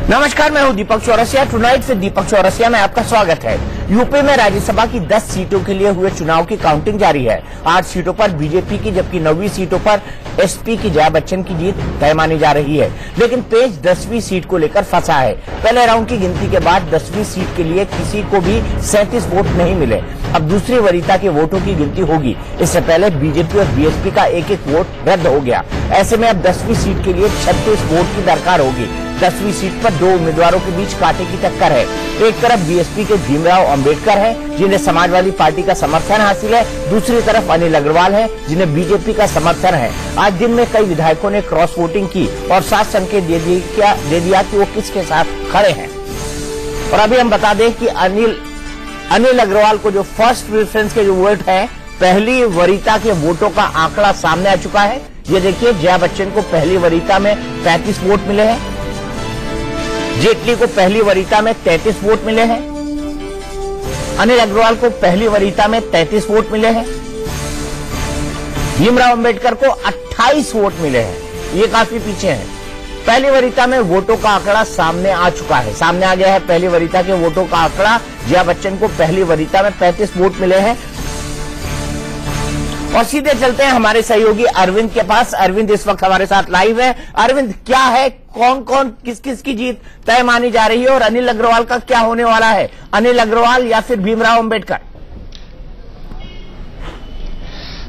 नमस्कार, मैं हूं दीपक चौरसिया। टुनाइट से दीपक चौरसिया में आपका स्वागत है। यूपी में राज्यसभा की 10 सीटों के लिए हुए चुनाव की काउंटिंग जारी है। 8 सीटों पर बीजेपी की, जबकि 9वीं सीटों पर एसपी की जया बच्चन की जीत तय मानी जा रही है। लेकिन पेच 10वीं सीट को लेकर फंसा है। पहले राउंड की गिनती के बाद 10वीं सीट के लिए किसी को भी 37 वोट नहीं मिले। अब दूसरी वरीयता के वोटों की गिनती होगी। इससे पहले बीजेपी और बीएसपी का एक वोट रद्द हो गया। ऐसे में अब 10वीं सीट के लिए 36 वोट की दरकार होगी। 10वीं सीट पर 2 उम्मीदवारों के बीच कांटे की टक्कर है। एक तरफ बीएसपी के भीमराव अंबेडकर हैं, जिन्हें समाजवादी पार्टी का समर्थन हासिल है। दूसरी तरफ अनिल अग्रवाल हैं, जिन्हें बीजेपी का समर्थन है। आज दिन में कई विधायकों ने क्रॉस वोटिंग की और साफ संकेत दे दिया कि वो किसके साथ खड़े हैं। और अभी हम बता दें कि अनिल अग्रवाल को जो फर्स्ट प्रेफरेंस के जो वोट है, पहली वरीयता के वोटों का आंकड़ा सामने आ चुका है। ये देखिए, जया बच्चन को पहली वरीयता में 35 वोट मिले हैं। जेटली को पहली वरीयता में 33 वोट मिले हैं। अनिल अग्रवाल को पहली वरीयता में 33 वोट मिले हैं। भीमराव अंबेडकर को 28 वोट मिले हैं। ये काफी पीछे हैं। पहली वरीयता में वोटों का आंकड़ा सामने आ चुका है। सामने आ गया है पहली वरीयता के वोटों का आंकड़ा। जया बच्चन को पहली वरीयता में 35 वोट मिले हैं। और सीधे चलते हैं हमारे सहयोगी अरविंद के पास। अरविंद इस वक्त हमारे साथ लाइव है। अरविंद, क्या है, कौन कौन किस किस की जीत तय मानी जा रही है और अनिल अग्रवाल का क्या होने वाला है? अनिल अग्रवाल या फिर भीमराव अंबेडकर?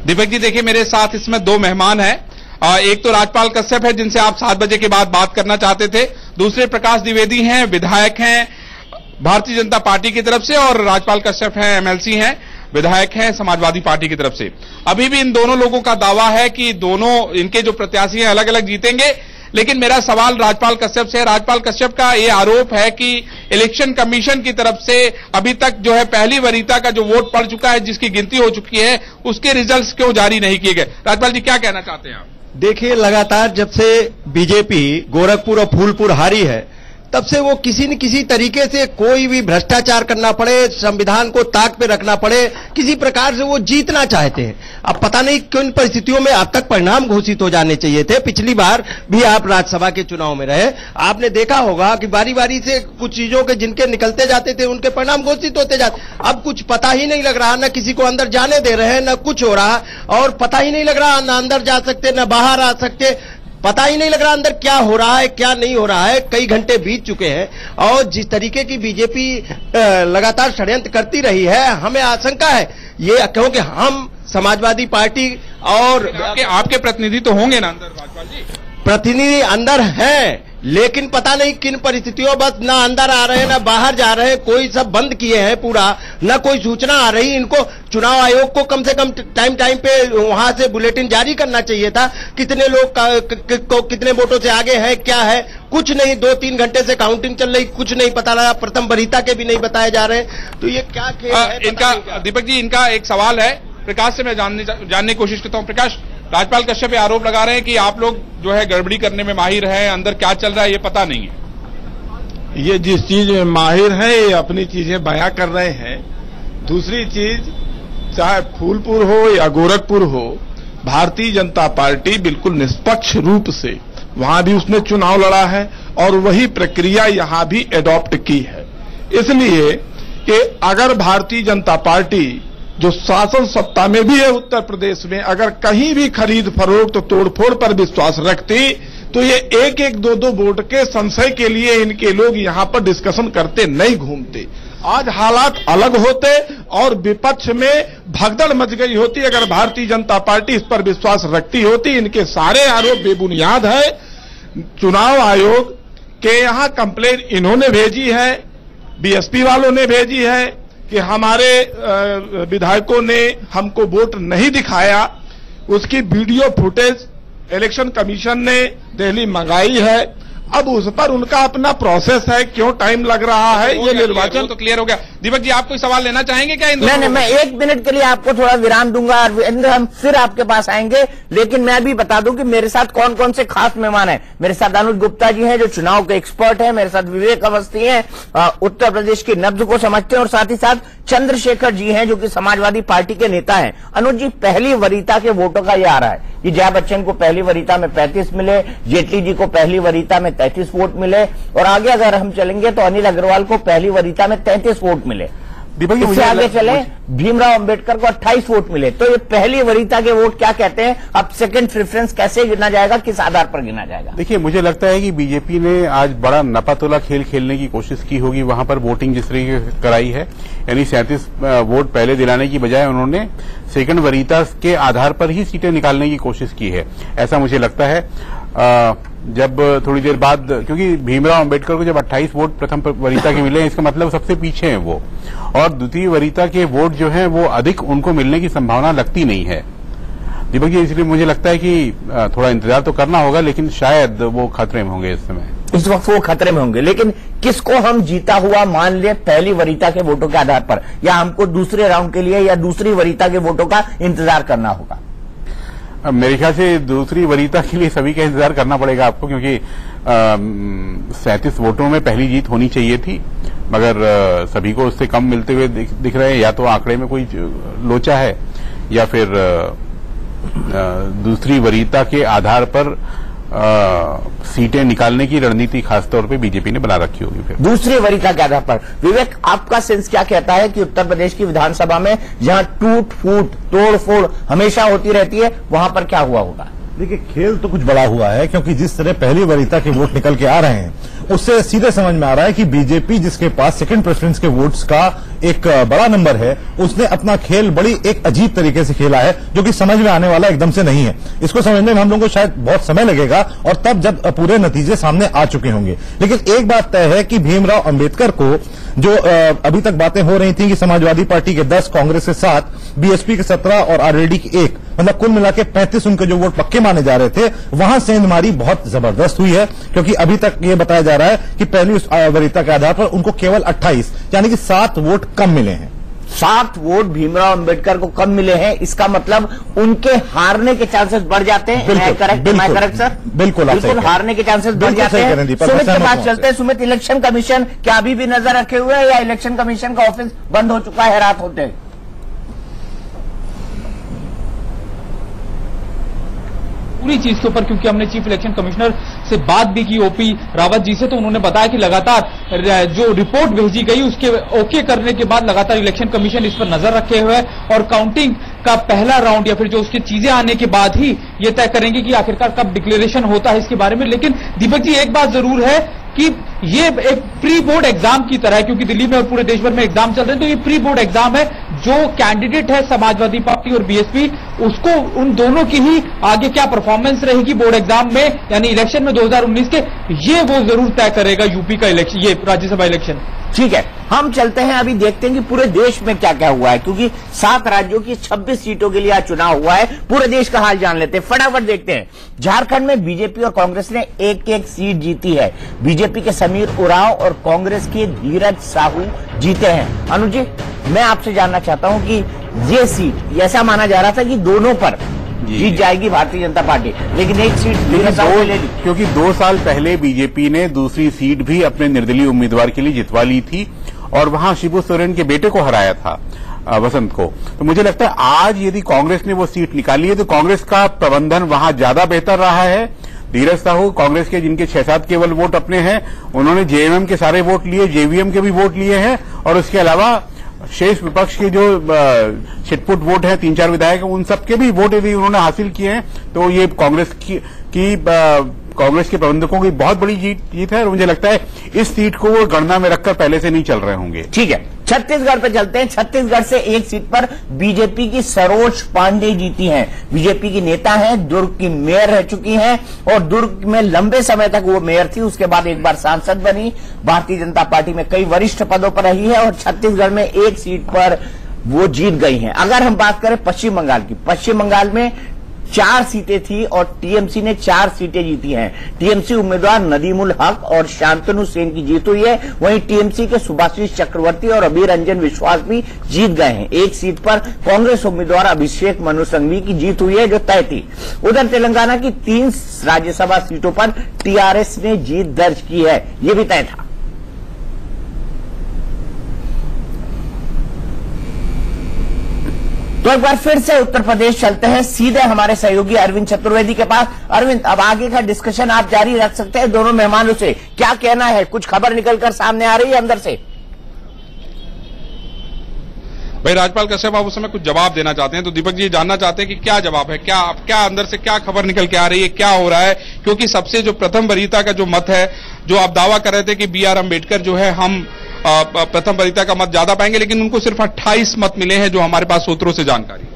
दीपक जी, देखिए, मेरे साथ इसमें 2 मेहमान हैं। एक तो राजपाल कश्यप है, जिनसे आप 7 बजे के बाद बात करना चाहते थे। दूसरे प्रकाश द्विवेदी हैं, विधायक हैं भारतीय जनता पार्टी की तरफ से, और राजपाल कश्यप हैं, एमएलसी हैं, विधायक हैं समाजवादी पार्टी की तरफ से। अभी भी इन दोनों लोगों का दावा है कि दोनों इनके जो प्रत्याशी हैं अलग अलग जीतेंगे। लेकिन मेरा सवाल राजपाल कश्यप से है। राजपाल कश्यप का ये आरोप है कि इलेक्शन कमीशन की तरफ से अभी तक जो है पहली वरीयता का जो वोट पड़ चुका है, जिसकी गिनती हो चुकी है, उसके रिजल्ट्स क्यों जारी नहीं किए गए? राजपाल जी, क्या कहना चाहते हैं आप? देखिए, लगातार जब से बीजेपी गोरखपुर और फूलपुर हारी है, तब से वो किसी न किसी तरीके से कोई भी भ्रष्टाचार करना पड़े, संविधान को ताक पे रखना पड़े, किसी प्रकार से वो जीतना चाहते हैं। अब पता नहीं किन परिस्थितियों में अब तक परिणाम घोषित हो जाने चाहिए थे। पिछली बार भी आप राज्यसभा के चुनाव में रहे, आपने देखा होगा कि बारी बारी से कुछ चीजों के जिनके निकलते जाते थे उनके परिणाम घोषित होते जाते। अब कुछ पता ही नहीं लग रहा, न किसी को अंदर जाने दे रहे हैं, न कुछ हो रहा, और पता ही नहीं लग रहा, न अंदर जा सकते न बाहर आ सकते। पता ही नहीं लग रहा अंदर क्या हो रहा है, क्या नहीं हो रहा है। कई घंटे बीत चुके हैं और जिस तरीके की बीजेपी लगातार षड्यंत्र करती रही है, हमें आशंका है ये, क्योंकि हम समाजवादी पार्टी और आपके प्रतिनिधि तो होंगे ना अंदर, राजपाल जी? प्रतिनिधि अंदर हैं, लेकिन पता नहीं किन परिस्थितियों बस ना अंदर आ रहे हैं ना बाहर जा रहे हैं। कोई सब बंद किए हैं पूरा, ना कोई सूचना आ रही। इनको चुनाव आयोग को कम से कम टाइम पे वहां से बुलेटिन जारी करना चाहिए था, कितने लोग कितने वोटों से आगे हैं, क्या है। कुछ नहीं, 2-3 घंटे से काउंटिंग चल रही, कुछ नहीं पता लगा। प्रथम वरीयता के भी नहीं बताए जा रहे। तो ये क्या खेल है? इनका, दीपक जी, इनका एक सवाल है। प्रकाश से मैं जानने की कोशिश करता हूं। प्रकाश, राजपाल कश्यप आरोप लगा रहे हैं कि आप लोग जो है गड़बड़ी करने में माहिर हैं, अंदर क्या चल रहा है ये पता नहीं है। ये जिस चीज में माहिर है, ये अपनी चीजें बयां कर रहे हैं। दूसरी चीज, चाहे फूलपुर हो या गोरखपुर हो, भारतीय जनता पार्टी बिल्कुल निष्पक्ष रूप से वहां भी उसने चुनाव लड़ा है और वही प्रक्रिया यहां भी एडॉप्ट की है। इसलिए कि अगर भारतीय जनता पार्टी जो शासन सत्ता में भी है उत्तर प्रदेश में, अगर कहीं भी खरीद फरोख्त तोड़फोड़ पर विश्वास रखती, तो ये 1-1, 2-2 वोट के संशय के लिए इनके लोग यहां पर डिस्कशन करते नहीं घूमते। आज हालात अलग होते और विपक्ष में भगदड़ मच गई होती अगर भारतीय जनता पार्टी इस पर विश्वास रखती होती। इनके सारे आरोप बेबुनियाद है। चुनाव आयोग के यहां कंप्लेन इन्होंने भेजी है, बीएसपी वालों ने भेजी है कि हमारे विधायकों ने हमको वोट नहीं दिखाया। उसकी वीडियो फुटेज इलेक्शन कमीशन ने दिल्ली मंगाई है। अब उस पर उनका अपना प्रोसेस है, क्यों टाइम लग रहा है, ये निर्वाचन तो क्लियर हो गया। दीपक जी, आप कोई सवाल लेना चाहेंगे क्या? नहीं, मैं 1 मिनट के लिए आपको थोड़ा विराम दूंगा और हम फिर आपके पास आएंगे। लेकिन मैं भी बता दूं कि मेरे साथ कौन कौन से खास मेहमान हैं। मेरे साथ अनुज गुप्ता जी हैं, जो चुनाव के एक्सपर्ट हैं। मेरे साथ विवेक अवस्थी हैं, उत्तर प्रदेश की नब्ज को समझते हैं, और साथ ही साथ चंद्रशेखर जी हैं, जो कि समाजवादी पार्टी के नेता हैं। अनुज जी, पहली वरीयता के वोटों का ये आ रहा है, कि जया बच्चन को पहली वरीयता में 35 मिले, जेटली जी को पहली वरीयता में 33 वोट मिले, और आगे अगर हम चलेंगे तो अनिल अग्रवाल को पहली वरीयता में 33 वोट मिले। इससे आगे चले भीमराव अंबेडकर को 28 वोट मिले। तो ये पहली वरीयता के वोट क्या कहते हैं, अब सेकंड प्रेफरेंस कैसे गिना जाएगा, किस आधार पर गिना जाएगा? देखिए, मुझे लगता है कि बीजेपी ने आज बड़ा नपातोला खेल खेलने की कोशिश की होगी वहां पर वोटिंग जिस तरीके से कराई है, यानी 37 वोट पहले दिलाने की बजाय उन्होंने सेकंड वरीयता के आधार पर ही सीटें निकालने की कोशिश की है, ऐसा मुझे लगता है। जब थोड़ी देर बाद, क्योंकि भीमराव अंबेडकर को जब 28 वोट प्रथम वरीयता के मिले, इसका मतलब सबसे पीछे हैं वो, और द्वितीय वरीयता के वोट जो हैं वो अधिक उनको मिलने की संभावना लगती नहीं है दीपक जी। इसलिए मुझे लगता है कि थोड़ा इंतजार तो करना होगा, लेकिन शायद वो खतरे में होंगे इस समय। इस वक्त वो खतरे में होंगे, लेकिन किसको हम जीता हुआ मान ले पहली वरीयता के वोटों के आधार पर, या हमको दूसरे राउंड के लिए या दूसरी वरीयता के वोटों का इंतजार करना होगा? मेरे ख्याल से दूसरी वरीयता के लिए सभी का इंतजार करना पड़ेगा आपको, क्योंकि 37 वोटों में पहली जीत होनी चाहिए थी, मगर सभी को उससे कम मिलते हुए दिख रहे हैं। या तो आंकड़े में कोई लोचा है, या फिर दूसरी वरीयता के आधार पर सीटें निकालने की रणनीति खासतौर पे बीजेपी ने बना रखी होगी। फिर दूसरी वरीयता के आधार पर विवेक, आपका सेंस क्या कहता है कि उत्तर प्रदेश की विधानसभा में जहां टूट फूट तोड़ फोड़ हमेशा होती रहती है, वहां पर क्या हुआ होगा? देखिए, खेल तो कुछ बड़ा हुआ है, क्योंकि जिस तरह पहली वरीयता के वोट निकल के आ रहे हैं उससे सीधे समझ में आ रहा है कि बीजेपी, जिसके पास सेकंड प्रेफरेंस के वोट्स का एक बड़ा नंबर है, उसने अपना खेल बड़ी एक अजीब तरीके से खेला है, जो कि समझ में आने वाला एकदम से नहीं है। इसको समझने में हम लोगों को शायद बहुत समय लगेगा, और तब जब पूरे नतीजे सामने आ चुके होंगे। लेकिन एक बात तय है कि भीमराव अंबेडकर को, जो अभी तक बातें हो रही थी कि समाजवादी पार्टी के 10, कांग्रेस के 7, बीएसपी के 17 और आरएलडी के 1, मतलब कुल मिला के 35 उनके जो वोट पक्के माने जा रहे थे, वहां सेंधमारी बहुत जबरदस्त हुई है, क्योंकि अभी तक ये बताया जा रहा है कि पहली वरीयता के आधार पर उनको केवल 28 यानी कि 7 वोट कम मिले हैं। 7 वोट भीमराव अंबेडकर को कम मिले हैं, इसका मतलब उनके हारने के चांसेस बढ़ जाते हैं। Correct sir? बिल्कुल हारने के चांसेस बढ़ जाते हैं। सुमित के पास चलते हैं। सुमित, इलेक्शन कमीशन क्या अभी भी नजर रखे हुए है, या इलेक्शन कमीशन का ऑफिस बंद हो चुका है रात होते? पूरी चीज के ऊपर, क्योंकि हमने चीफ इलेक्शन कमिश्नर से बात भी की ओपी रावत जी से, तो उन्होंने बताया कि लगातार जो रिपोर्ट भेजी गई उसके ओके करने के बाद लगातार इलेक्शन कमीशन इस पर नजर रखे हुए है, और काउंटिंग का पहला राउंड या फिर जो उसकी चीजें आने के बाद ही ये तय करेंगे कि आखिरकार कब डिक्लेरेशन होता है इसके बारे में। लेकिन दीपक जी, एक बात जरूर है कि ये एक प्री बोर्ड एग्जाम की तरह है, क्योंकि दिल्ली में और पूरे देश भर में एग्जाम चल रहे हैं, तो ये प्री बोर्ड एग्जाम है। जो कैंडिडेट है समाजवादी पार्टी और बीएसपी, उसको उन दोनों की ही आगे क्या परफॉर्मेंस रहेगी बोर्ड एग्जाम में, यानी इलेक्शन में 2019 के, ये वो जरूर तय करेगा यूपी का इलेक्शन, ये राज्यसभा इलेक्शन। ठीक है, हम चलते हैं, अभी देखते हैं कि पूरे देश में क्या क्या हुआ है, क्योंकि 7 राज्यों की 26 सीटों के लिए आज चुनाव हुआ है। पूरे देश का हाल जान लेते हैं, फटाफट देखते हैं। झारखंड में बीजेपी और कांग्रेस ने एक सीट जीती है। बीजेपी के समीर उरांव और कांग्रेस के धीरज साहू जीते हैं। अनुज जी, मैं आपसे जानना चाहता हूं कि ये सीट, ऐसा माना जा रहा था कि दोनों पर जीत जाएगी भारतीय जनता पार्टी, लेकिन एक सीट धीरज साहू ले ली, क्योंकि 2 साल पहले बीजेपी ने दूसरी सीट भी अपने निर्दलीय उम्मीदवार के लिए जितवा ली थी, और वहां शिबू सोरेन के बेटे को हराया था, वसंत को। तो मुझे लगता है आज यदि कांग्रेस ने वो सीट निकाली है तो कांग्रेस का प्रबंधन वहां ज्यादा बेहतर रहा है। धीरज साहू, कांग्रेस के जिनके 6-7 केवल वोट अपने हैं, उन्होंने जेएमएम के सारे वोट लिए, जेवीएम के भी वोट लिए हैं, और उसके अलावा शेष विपक्ष के जो छिटपुट वोट है, 3-4 विधायक, उन सबके भी वोट यदि उन्होंने हासिल किए हैं, तो ये कांग्रेस के प्रबंधकों की बहुत बड़ी जीत है, और मुझे लगता है इस सीट को वो गणना में रखकर पहले से नहीं चल रहे होंगे। ठीक है, छत्तीसगढ़ पे चलते हैं। छत्तीसगढ़ से एक सीट पर बीजेपी की सरोज पांडे जीती हैं। बीजेपी की नेता हैं, दुर्ग की मेयर रह चुकी हैं, और दुर्ग में लंबे समय तक वो मेयर थी, उसके बाद एक बार सांसद बनी, भारतीय जनता पार्टी में कई वरिष्ठ पदों पर रही है, और छत्तीसगढ़ में एक सीट पर वो जीत गई हैं। अगर हम बात करें पश्चिम बंगाल की, पश्चिम बंगाल में 4 सीटें थी और टीएमसी ने 4 सीटें जीती हैं। टीएमसी उम्मीदवार नदीमुल हक और शांतनु सेन की जीत हुई है, वहीं टीएमसी के सुभाषिष चक्रवर्ती और अबीर रंजन विश्वास भी जीत गए हैं। एक सीट पर कांग्रेस उम्मीदवार अभिषेक मनु संघवी की जीत हुई है, जो तय थी। उधर तेलंगाना की 3 राज्यसभा सीटों पर टीआरएस ने जीत दर्ज की है, यह भी तय था। तो एक बार फिर से उत्तर प्रदेश चलते हैं, सीधे हमारे सहयोगी अरविंद चतुर्वेदी के पास। अरविंद, अब आगे का डिस्कशन आप जारी रख सकते हैं दोनों मेहमानों से, क्या कहना है? कुछ खबर निकलकर सामने आ रही है अंदर से? भाई राज्यपाल कश्यप आप उस समय कुछ जवाब देना चाहते हैं, तो दीपक जी जानना चाहते हैं कि क्या जवाब है, क्या अंदर से क्या खबर निकल के आ रही है, क्या हो रहा है? क्योंकि सबसे जो प्रथम वरीयता का जो मत है, जो आप दावा कर रहे थे कि B.R. अम्बेडकर जो है हम प्रथम वरीयता का मत ज्यादा पाएंगे, लेकिन उनको सिर्फ 28 मत मिले हैं, जो हमारे पास सूत्रों से जानकारी।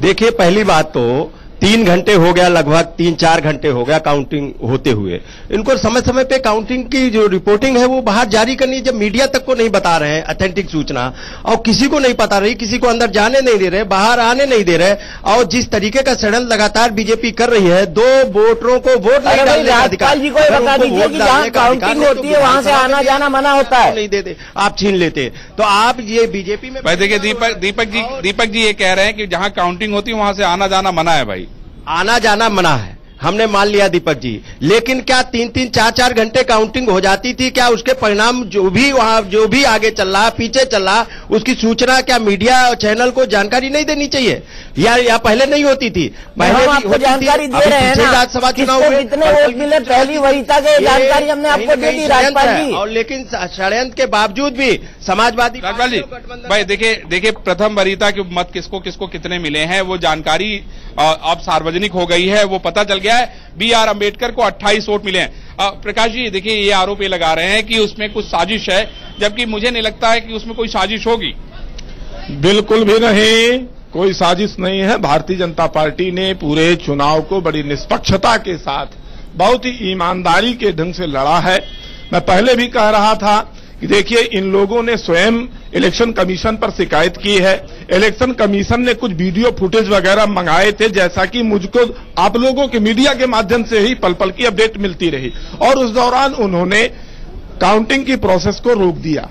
देखिए, पहली बात तो 3 घंटे हो गया, लगभग 3-4 घंटे हो गया काउंटिंग होते हुए। इनको समय समय पे काउंटिंग की जो रिपोर्टिंग है वो बाहर जारी करनी है। जब मीडिया तक को नहीं बता रहे हैं ऑथेंटिक सूचना, और किसी को नहीं पता रही, किसी को अंदर जाने नहीं दे रहे, बाहर आने नहीं दे रहे, और जिस तरीके का षड्यंत्र लगातार बीजेपी कर रही है, 2 वोटरों को वोट नहीं डालने का अधिकार, जी को बता दीजिए कि जहां काउंटिंग होती है वहां से आना जाना मना होता है, नहीं देते, आप छीन लेते। तो आप ये बीजेपी में भाई देखिए दीपक जी ये कह रहे हैं कि जहां काउंटिंग होती है वहां से आना जाना मना है। भाई आना जाना मना है, हमने मान लिया दीपक जी, लेकिन क्या 3-3, 4-4 घंटे काउंटिंग हो जाती थी? क्या उसके परिणाम जो भी वहां जो भी आगे चल रहा, पीछे चल रहा, उसकी सूचना क्या मीडिया और चैनल को जानकारी नहीं देनी चाहिए? या पहले नहीं होती थी? पहले हम आपको जानकारी दे रहे हैं ना, राज्यसभा चुनाव में कितने वोट मिले, पहली वरीयता की जानकारी हमने आपको दे दी राज्यपाल जी। और लेकिन षड्यंत्र के बावजूद भी समाजवादी राज्यपाल जी, भाई देखिए प्रथम वरीयता के मत किसको किसको कितने मिले हैं वो जानकारी अब सार्वजनिक हो गई है, वो पता चल गया है। B.R. अम्बेडकर को 28 वोट मिले हैं। प्रकाश जी देखिए, ये आरोप ये लगा रहे हैं कि उसमें कुछ साजिश है, जबकि मुझे नहीं लगता है कि उसमें कोई साजिश होगी। बिल्कुल भी नहीं, कोई साजिश नहीं है। भारतीय जनता पार्टी ने पूरे चुनाव को बड़ी निष्पक्षता के साथ, बहुत ही ईमानदारी के ढंग से लड़ा है। मैं पहले भी कह रहा था कि देखिए, इन लोगों ने स्वयं इलेक्शन कमीशन पर शिकायत की है। इलेक्शन कमीशन ने कुछ वीडियो फुटेज वगैरह मंगाए थे, जैसा कि मुझको आप लोगों के मीडिया के माध्यम से ही पल पल की अपडेट मिलती रही, और उस दौरान उन्होंने काउंटिंग की प्रोसेस को रोक दिया।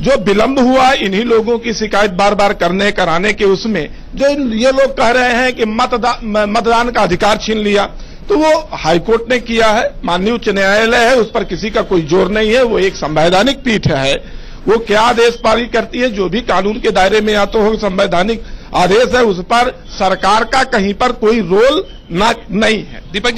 जो विलंब हुआ इन्हीं लोगों की शिकायत बार बार कराने के उसमें जो ये लोग कह रहे हैं कि मतदान का अधिकार छीन लिया, तो वो हाईकोर्ट ने किया है, माननीय उच्च न्यायालय है, उस पर किसी का कोई जोर नहीं है। वो एक संवैधानिक पीठ है, वो क्या आदेश पारित करती है, जो भी कानून के दायरे में आते हो संवैधानिक आदेश है, उस पर सरकार का कहीं पर कोई रोल नहीं है। दीपक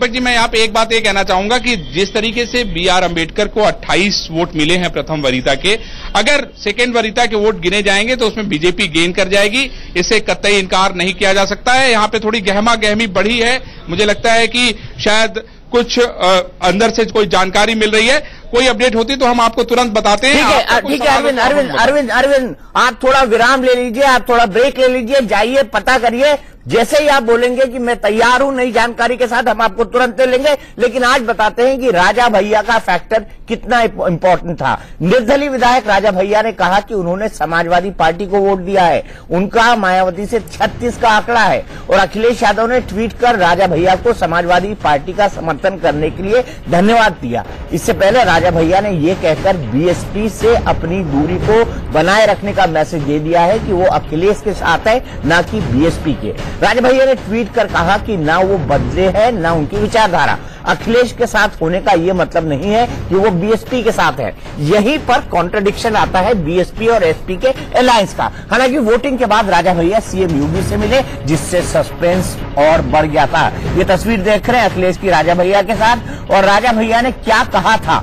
जी मैं यहाँ पे एक बात ये कहना चाहूंगा कि जिस तरीके से B.R. अम्बेडकर को 28 वोट मिले हैं प्रथम वरीयता के, अगर सेकेंड वरीयता के वोट गिने जाएंगे तो उसमें बीजेपी गेन कर जाएगी, इससे कतई इनकार नहीं किया जा सकता है। यहाँ पे थोड़ी गहमा गहमी बढ़ी है, मुझे लगता है कि शायद कुछ अंदर से कोई जानकारी मिल रही है। कोई अपडेट होती तो हम आपको तुरंत बताते हैं। ठीक है अरविंद, आप थोड़ा विराम ले लीजिए, आप थोड़ा ब्रेक ले लीजिए, जाइए पता करिए। जैसे ही आप बोलेंगे कि मैं तैयार हूं नई जानकारी के साथ, हम आपको तुरंत दे लेंगे। लेकिन आज बताते हैं कि राजा भैया का फैक्टर कितना इंपॉर्टेंट था। निर्दलीय विधायक राजा भैया ने कहा कि उन्होंने समाजवादी पार्टी को वोट दिया है, उनका मायावती से 36 का आंकड़ा है। और अखिलेश यादव ने ट्वीट कर राजा भैया को समाजवादी पार्टी का समर्थन करने के लिए धन्यवाद दिया। इससे पहले राजा भैया ने यह कहकर बीएसपी से अपनी दूरी को बनाए रखने का मैसेज दे दिया है कि वो अखिलेश के साथ है, न कि बीएसपी के। राजा भैया ने ट्वीट कर कहा कि ना वो बदले है ना उनकी विचारधारा। अखिलेश के साथ होने का ये मतलब नहीं है कि वो बीएसपी के साथ है। यहीं पर कॉन्ट्रडिक्शन आता है बीएसपी और एसपी के अलायंस का। हालांकि वोटिंग के बाद राजा भैया सीएम योगी से मिले, जिससे सस्पेंस और बढ़ गया था। ये तस्वीर देख रहे हैं अखिलेश की राजा भैया के साथ, और राजा भैया ने क्या कहा था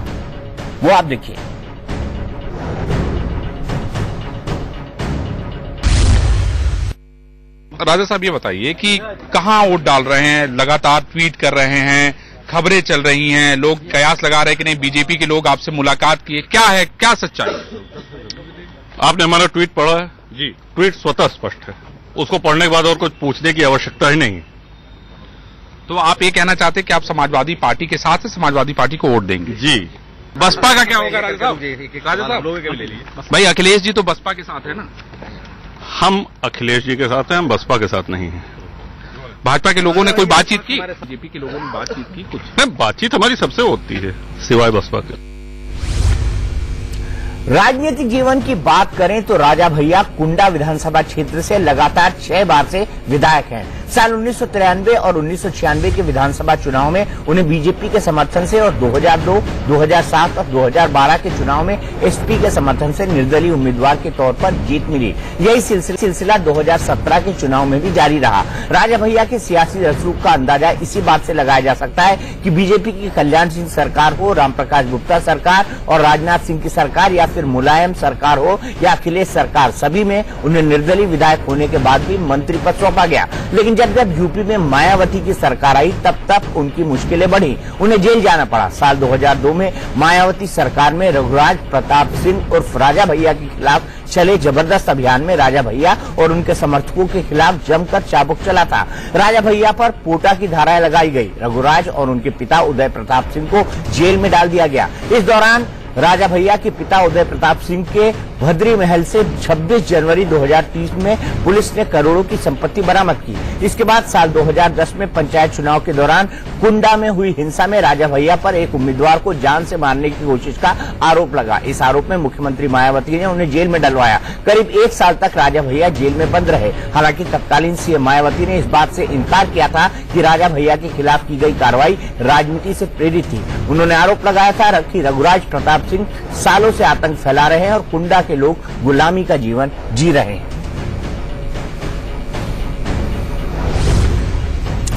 वो आप देखिए। राजा साहब ये बताइए कि कहां वोट डाल रहे हैं, लगातार ट्वीट कर रहे हैं, खबरें चल रही हैं, लोग कयास लगा रहे हैं कि नहीं बीजेपी के लोग आपसे मुलाकात किए, क्या है, क्या सच्चाई? आपने हमारा ट्वीट पढ़ा है जी? ट्वीट स्वतः स्पष्ट है, उसको पढ़ने के बाद और कुछ पूछने की आवश्यकता ही नहीं। तो आप ये कहना चाहते हैं कि आप समाजवादी पार्टी के साथ है, समाजवादी पार्टी को वोट देंगे? जी। बसपा का क्या होगा राजा साहब? भाई अखिलेश जी तो बसपा के साथ है ना? हम अखिलेश जी के साथ हैं, हम बसपा के साथ नहीं हैं। भाजपा के लोगों ने कोई बातचीत की? बीजेपी के लोगों ने बातचीत की कुछ? नहीं, बातचीत हमारी सबसे होती है सिवाय बसपा के। राजनीतिक जीवन की बात करें तो राजा भैया कुंडा विधानसभा क्षेत्र से लगातार 6 बार से विधायक हैं। साल 1993 और 1996 के विधानसभा चुनाव में उन्हें बीजेपी के समर्थन से और 2002, 2007 और 2012 के चुनाव में एसपी के समर्थन से निर्दलीय उम्मीदवार के तौर पर जीत मिली। यही सिलसिला 2017 के चुनाव में भी जारी रहा। राजा भैया के सियासी रसूख का अंदाजा इसी बात से लगाया जा सकता है कि बीजेपी की कल्याण सिंह सरकार हो, रामप्रकाश गुप्ता सरकार और राजनाथ सिंह की सरकार, या फिर मुलायम सरकार हो या अखिलेश सरकार, सभी में उन्हें निर्दलीय विधायक होने के बाद भी मंत्री पद सौंपा गया। लेकिन जब यूपी में मायावती की सरकार आई तब उनकी मुश्किलें बढ़ी, उन्हें जेल जाना पड़ा। साल 2002 में मायावती सरकार में रघुराज प्रताप सिंह उर्फ राजा भैया के खिलाफ चले जबरदस्त अभियान में राजा भैया और उनके समर्थकों के खिलाफ जमकर चाबुक चला था। राजा भैया पर पोटा की धाराएं लगाई गई। रघुराज और उनके पिता उदय प्रताप सिंह को जेल में डाल दिया गया। इस दौरान राजा भैया के पिता उदय प्रताप सिंह के भद्री महल से 26 जनवरी 2030 में पुलिस ने करोड़ों की संपत्ति बरामद की। इसके बाद साल 2010 में पंचायत चुनाव के दौरान कुंडा में हुई हिंसा में राजा भैया पर एक उम्मीदवार को जान से मारने की कोशिश का आरोप लगा। इस आरोप में मुख्यमंत्री मायावती ने उन्हें जेल में डलवाया। करीब 1 साल तक राजा भैया जेल में बंद रहे। हालांकि तत्कालीन सीएम मायावती ने इस बात से इनकार किया था कि राजा भैया के खिलाफ की गई कार्रवाई राजनीति से प्रेरित थी। उन्होंने आरोप लगाया था कि रघुराज प्रताप सिंह सालों से आतंक फैला रहे हैं और कुंडा के लोग गुलामी का जीवन जी रहे हैं।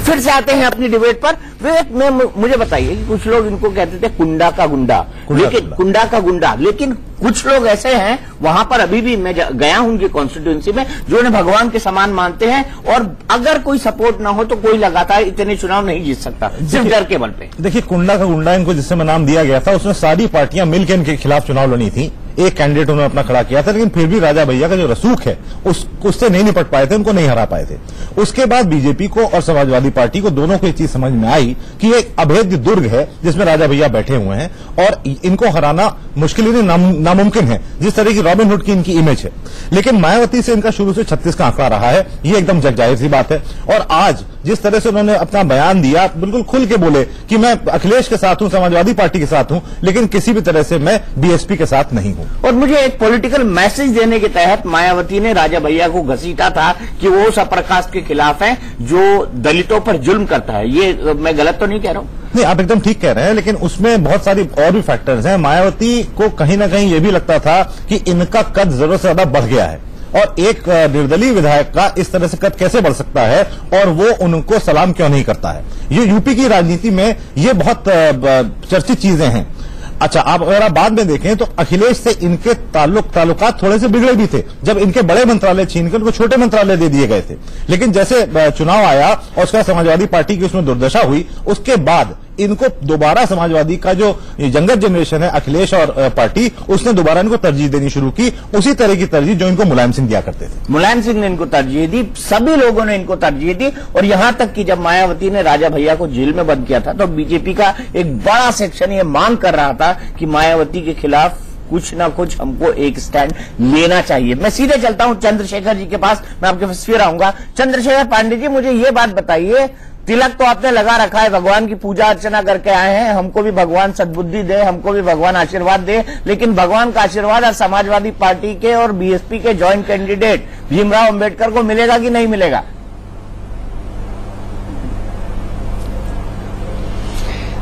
फिर से आते हैं अपनी डिबेट पर। मुझे बताइए कि कुछ लोग इनको कहते थे कुंडा का गुंडा, लेकिन कुछ लोग ऐसे हैं वहां पर, अभी भी मैं गया हूं उनकी कॉन्स्टिट्यूंसी में, जो उन्हें भगवान के समान मानते हैं और अगर कोई सपोर्ट ना हो तो कोई लगातार इतने चुनाव नहीं जीत सकता, सिर्फ डर के बल पे। देखिए, कुंडा का गुंडा इनको जिससे नाम दिया गया था, उसमें सारी पार्टियां मिलकर इनके खिलाफ चुनाव लड़ी थी। एक कैंडिडेट उन्होंने अपना खड़ा किया था, लेकिन फिर भी राजा भैया का जो रसूख है उससे नहीं निपट पाए थे, उनको नहीं हरा पाए थे। उसके बाद बीजेपी को और समाजवादी पार्टी को दोनों को ये चीज समझ में आई कि एक अभेद्य दुर्ग है जिसमें राजा भैया बैठे हुए हैं और इनको हराना मुश्किल ही नामुमकिन है, जिस तरह की रॉबिन हुड की इनकी इमेज है। लेकिन मायावती से इनका शुरू से 36 का आंकड़ा रहा है, ये एकदम जगजाहिर सी बात है। और आज जिस तरह से उन्होंने अपना बयान दिया, बिल्कुल खुल के बोले कि मैं अखिलेश के साथ हूं, समाजवादी पार्टी के साथ हूं, लेकिन किसी भी तरह से मैं बीएसपी के साथ नहीं हूं। और मुझे एक पॉलिटिकल मैसेज देने के तहत मायावती ने राजा भैया को घसीटा था कि वो उस अपर कास्ट के खिलाफ है जो दलितों पर जुल्म करता है। ये मैं गलत तो नहीं कह रहा हूं? नहीं, आप एकदम ठीक कह रहे हैं, लेकिन उसमें बहुत सारी और भी फैक्टर्स हैं। मायावती को कहीं ना कहीं ये भी लगता था कि इनका कद जरूरत से ज्यादा बढ़ गया है और एक निर्दलीय विधायक का इस तरह से कद कैसे बढ़ सकता है और वो उनको सलाम क्यों नहीं करता है। ये यूपी की राजनीति में ये बहुत चर्चित चीजें हैं। अच्छा, अगर आप बाद में देखें तो अखिलेश से इनके ताल्लुकात थोड़े से बिगड़े भी थे। जब इनके बड़े मंत्रालय छीनकर उनको छोटे मंत्रालय दे दिए गए थे, लेकिन जैसे चुनाव आया और उसका समाजवादी पार्टी की उसमें दुर्दशा हुई, उसके बाद इनको दोबारा समाजवादी का जो यंगर जनरेशन है, अखिलेश और पार्टी, उसने दोबारा इनको तरजीह देनी शुरू की, उसी तरह की तरजीह जो इनको मुलायम सिंह दिया करते थे। मुलायम सिंह ने इनको तरजीह दी, सभी लोगों ने इनको तरजीह दी। और यहां तक कि जब मायावती ने राजा भैया को जेल में बंद किया था तो बीजेपी का एक बड़ा सेक्शन ये मांग कर रहा था कि मायावती के खिलाफ कुछ ना कुछ हमको एक स्टैंड लेना चाहिए। मैं सीधे चलता हूं चंद्रशेखर जी के पास, मैं आपके पास फिर आऊंगा। चंद्रशेखर पांडे जी, मुझे ये बात बताइए, तिलक तो आपने लगा रखा है, भगवान की पूजा अर्चना करके आए हैं, हमको भी भगवान सद्बुद्धि दे, हमको भी भगवान आशीर्वाद दे, लेकिन भगवान का आशीर्वाद और समाजवादी पार्टी के और बीएसपी के ज्वाइंट कैंडिडेट भीमराव अंबेडकर को मिलेगा कि नहीं मिलेगा?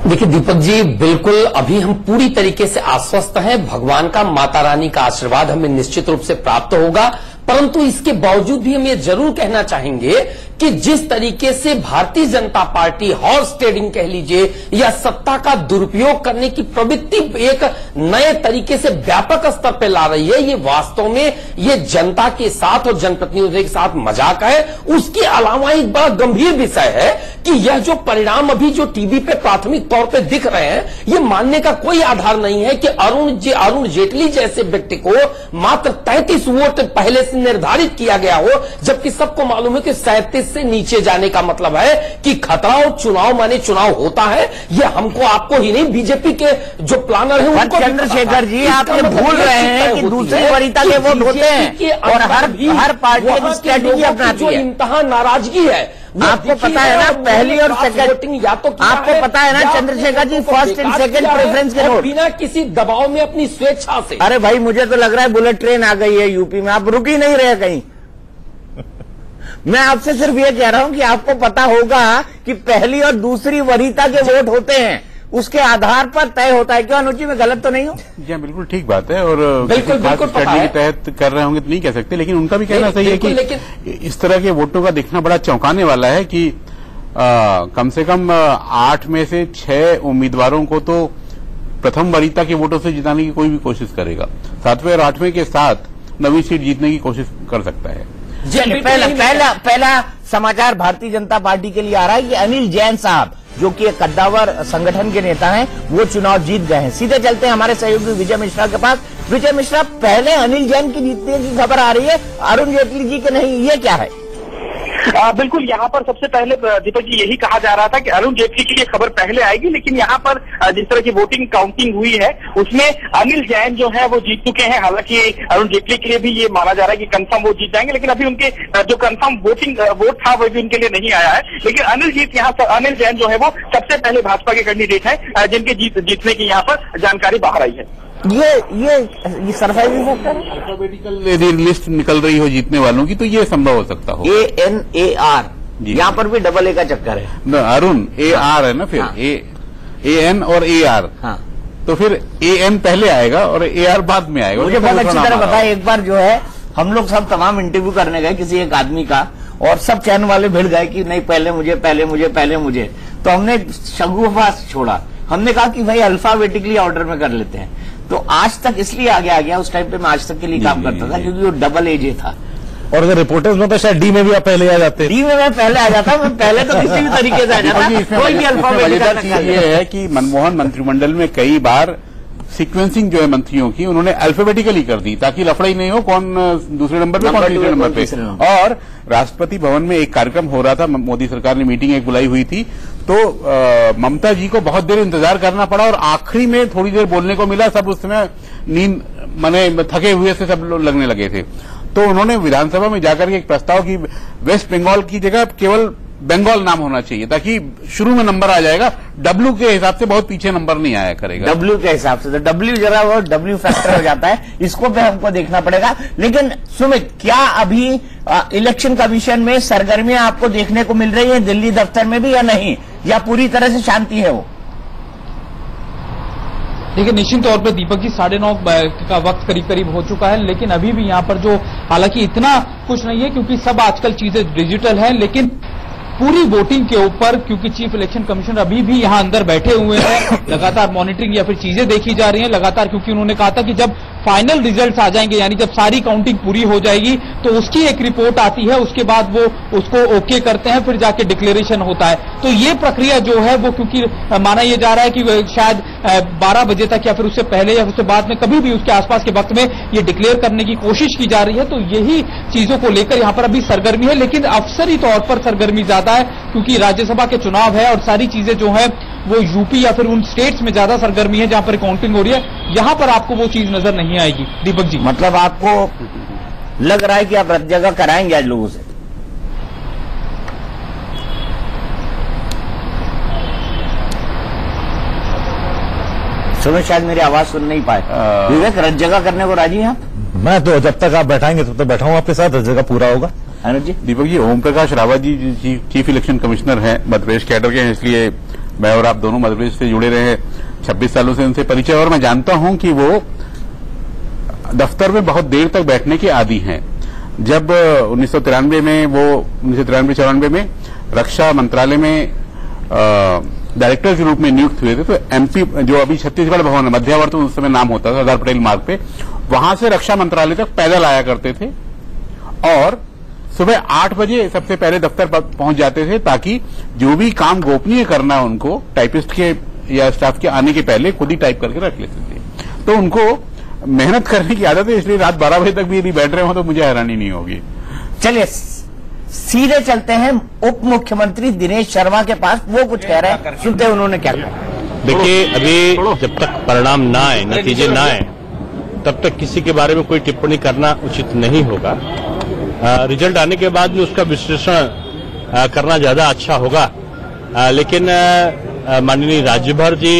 देखिए दीपक जी, बिल्कुल अभी हम पूरी तरीके से आश्वस्त हैं। भगवान का, माता रानी का आशीर्वाद हमें निश्चित रूप से प्राप्त होगा, परंतु इसके बावजूद भी हम ये जरूर कहना चाहेंगे कि जिस तरीके से Bharatiya Janata party horse trading कह लीजिए या सत्ता का दुरुपयोग करने की प्रवृत्ति एक नए तरीके से व्यापक स्तर पर ला रही है, ये वास्तव में ये जनता के साथ और जनप्रतिनिधियों के साथ मजाक है। उसके अलावा एक बड़ा गंभीर विषय है कि यह जो परिणाम अभी जो टीवी पे प्राथमिक तौर पे दिख रहे हैं, ये मानने का कोई आधार नहीं है कि अरुण जेटली जैसे व्यक्ति को मात्र 33 वोट पहले से निर्धारित किया गया हो, जबकि सबको मालूम है कि 37 से नीचे जाने का मतलब है कि खतरा। और चुनाव माने चुनाव होता है, यह हमको आपको ही नहीं, बीजेपी के जो प्लानर हैं उनको। चंद्रशेखर जी, आप ये भूल रहे हैं कि दूसरी वरीयता के वोट होते हैं और हर पार्टी की स्ट्रेटेजी अपनाती है। इंतहा नाराजगी है, आपको पता है ना, पहली और सेकंड, या तो आपको पता है ना Chandrashekhar ji, first and second preference के वोट बिना किसी दबाव में अपनी स्वेच्छा से। अरे भाई, मुझे तो लग रहा है बुलेट ट्रेन आ गई है यूपी में, आप रुक ही नहीं रहे कहीं। मैं आपसे सिर्फ ये कह रहा हूं कि आपको पता होगा कि पहली और दूसरी वरीयता के वोट होते हैं, उसके आधार पर तय होता है। क्यों अनुज जी, मैं गलत तो नहीं हूं? जी बिल्कुल ठीक बात है, और बिल्कुल स्टडी के तहत कर रहे होंगे तो नहीं कह सकते, लेकिन उनका भी कहना सही है कि इस तरह के वोटों का दिखना बड़ा चौंकाने वाला है कि कम से कम 8 में से 6 उम्मीदवारों को तो प्रथम वरीयता के वोटों से जिताने की कोई भी कोशिश करेगा, 7वें और 8वें के साथ 9वीं सीट जीतने की कोशिश कर सकता है। जी, पहला समाचार भारतीय जनता पार्टी के लिए आ रहा है कि अनिल जैन साहब, जो कि एक कद्दावर संगठन के नेता हैं, वो चुनाव जीत गए हैं। सीधे चलते हैं हमारे सहयोगी विजय मिश्रा के पास। विजय मिश्रा, पहले अनिल जैन की जीतने की खबर आ रही है, अरुण जेटली जी के नहीं, ये क्या है? बिल्कुल, यहाँ पर सबसे पहले दीपक जी यही कहा जा रहा था कि अरुण जेटली की ये खबर पहले आएगी, लेकिन यहाँ पर जिस तरह की वोटिंग काउंटिंग हुई है उसमें अनिल जैन जो है वो जीत चुके हैं। हालांकि अरुण जेटली के लिए भी ये माना जा रहा है कि कंफर्म वो जीत जाएंगे, लेकिन अभी उनके जो कंफर्म वोट था वो भी उनके लिए नहीं आया है। लेकिन अनिल जैन जो है वो सबसे पहले भाजपा के कैंडिडेट है जिनके जीतने की यहाँ पर जानकारी बाहर आई है। ये सरप्राइजिंग फैक्टर है। अल्फाबेटिकल लिस्ट निकल रही हो जीतने वालों की, तो ये संभव हो सकता हो। ANAR, यहाँ पर भी डबल ए का चक्कर है। अरुण AR है ना, फिर हाँ। AN और AR, हाँ। तो फिर AN पहले आएगा और AR बाद में आएगा। मुझे बहुत अच्छी तरह पता है। एक बार जो है हम लोग सब तमाम इंटरव्यू करने गए किसी एक आदमी का, और सब चैनल वाले भिड़ गए कि नहीं पहले मुझे, तो हमने शगुफा छोड़ा। हमने कहा कि भाई अल्फाबेटिकली ऑर्डर में कर लेते हैं। तो आज तक इसलिए आगे आ गया, उस टाइम पे मैं आज तक के लिए काम करता था क्योंकि वो डबल एजे था। और अगर रिपोर्टर्स में तो शायद डी में भी आप पहले आ जाते। डी में मैं पहले आ जाता, मैं पहले तो किसी भी तरीके से आ जाता। कोई भी मजेदार चीज ये है कि मनमोहन मंत्रिमंडल में कई बार सीक्वेंसिंग जो है मंत्रियों की उन्होंने अल्फाबेटिकली कर दी ताकि लफड़ा ही नहीं हो कौन दूसरे नंबर पे कौन तीसरे नंबर पे। और राष्ट्रपति भवन में एक कार्यक्रम हो रहा था, मोदी सरकार ने मीटिंग एक बुलाई हुई थी, तो ममता जी को बहुत देर इंतजार करना पड़ा और आखिरी में थोड़ी देर बोलने को मिला। सब उस समय नींद माने थके हुए से सब लोग लगने लगे थे, तो उन्होंने विधानसभा में जाकर के एक प्रस्ताव की वेस्ट बंगाल की जगह केवल बंगाल नाम होना चाहिए ताकि शुरू में नंबर आ जाएगा। डब्ल्यू के हिसाब से बहुत पीछे नंबर नहीं आया करेगा। डब्ल्यू के हिसाब से तो डब्ल्यू जरा वो डब्ल्यू फैक्टर हो जाता है, इसको भी हमको देखना पड़ेगा। लेकिन सुमित, क्या अभी इलेक्शन कमीशन में सरगर्मियां आपको देखने को मिल रही है दिल्ली दफ्तर में भी, या नहीं, या पूरी तरह से शांति है वो? देखिए, निश्चित तौर पर दीपक जी 9:30 का वक्त करीब करीब हो चुका है, लेकिन अभी भी यहाँ पर जो हालांकि इतना कुछ नहीं है क्योंकि सब आजकल चीजें डिजिटल है, लेकिन पूरी वोटिंग के ऊपर क्योंकि चीफ इलेक्शन कमिश्नर अभी भी यहां अंदर बैठे हुए हैं, लगातार मॉनिटरिंग या फिर चीजें देखी जा रही हैं लगातार, क्योंकि उन्होंने कहा था कि जब फाइनल रिजल्ट्स आ जाएंगे, यानी जब सारी काउंटिंग पूरी हो जाएगी तो उसकी एक रिपोर्ट आती है, उसके बाद वो उसको ओके करते हैं, फिर जाके डिक्लेरेशन होता है। तो ये प्रक्रिया जो है वो क्योंकि माना यह जा रहा है कि शायद 12 बजे तक या फिर उससे पहले या उससे बाद में कभी भी उसके आसपास के वक्त में ये डिक्लेयर करने की कोशिश की जा रही है। तो यही चीजों को लेकर यहाँ पर अभी सरगर्मी है, लेकिन अफसरी तौर पर सरगर्मी ज्यादा है क्योंकि राज्यसभा के चुनाव है और सारी चीजें जो है वो यूपी या फिर उन स्टेट्स में ज्यादा सरगर्मी है जहां पर काउंटिंग हो रही है। यहां पर आपको वो चीज नजर नहीं आएगी दीपक जी। मतलब आपको लग रहा है कि आप रद्द जगह कराएंगे आज लोगों से? सुमित शायद मेरी आवाज सुन नहीं पाए। विवेक, रद्द जगह करने को राजी हैं आप? मैं तो जब तक आप बैठाएंगे तब तक बैठा हूं आपके साथ, रद्द जगह पूरा होगा। अनुज जी? Deepak ji, Om Prakash Rawat ji chief election commissioner हैं, मध्य प्रदेश कैडर के हैं, इसलिए मैं और आप दोनों मध्य प्रदेश से जुड़े रहे हैं, 26 सालों से उनसे परिचय, और मैं जानता हूं कि वो दफ्तर में बहुत देर तक बैठने के आदी हैं। जब 1993 में वो 1993-94 में रक्षा मंत्रालय में डायरेक्टर के रूप में नियुक्त हुए थे, तो एमपी जो अभी छत्तीसगढ़ भवन है, मध्यावर्त उस समय नाम होता था, सरदार पटेल मार्ग पे, वहां से रक्षा मंत्रालय तक पैदल आया करते थे और सुबह 8 बजे सबसे पहले दफ्तर पर पहुंच जाते थे ताकि जो भी काम गोपनीय करना है उनको टाइपिस्ट के या स्टाफ के आने के पहले खुद ही टाइप करके रख लेते थे। तो उनको मेहनत करने की आदत है, इसलिए रात 12 बजे तक भी यदि बैठ रहे हो तो मुझे हैरानी नहीं होगी। चलिए सीधे चलते हैं उप मुख्यमंत्री दिनेश शर्मा के पास, वो कुछ कह रहे हैं, सुनते हैं उन्होंने क्या कहा। देखिए, अभी जब तक परिणाम ना आए, नतीजे ना आए, तब तक किसी के बारे में कोई टिप्पणी करना उचित नहीं होगा। रिजल्ट आने के बाद में उसका विश्लेषण करना ज्यादा अच्छा होगा। लेकिन माननीय राज्यभर जी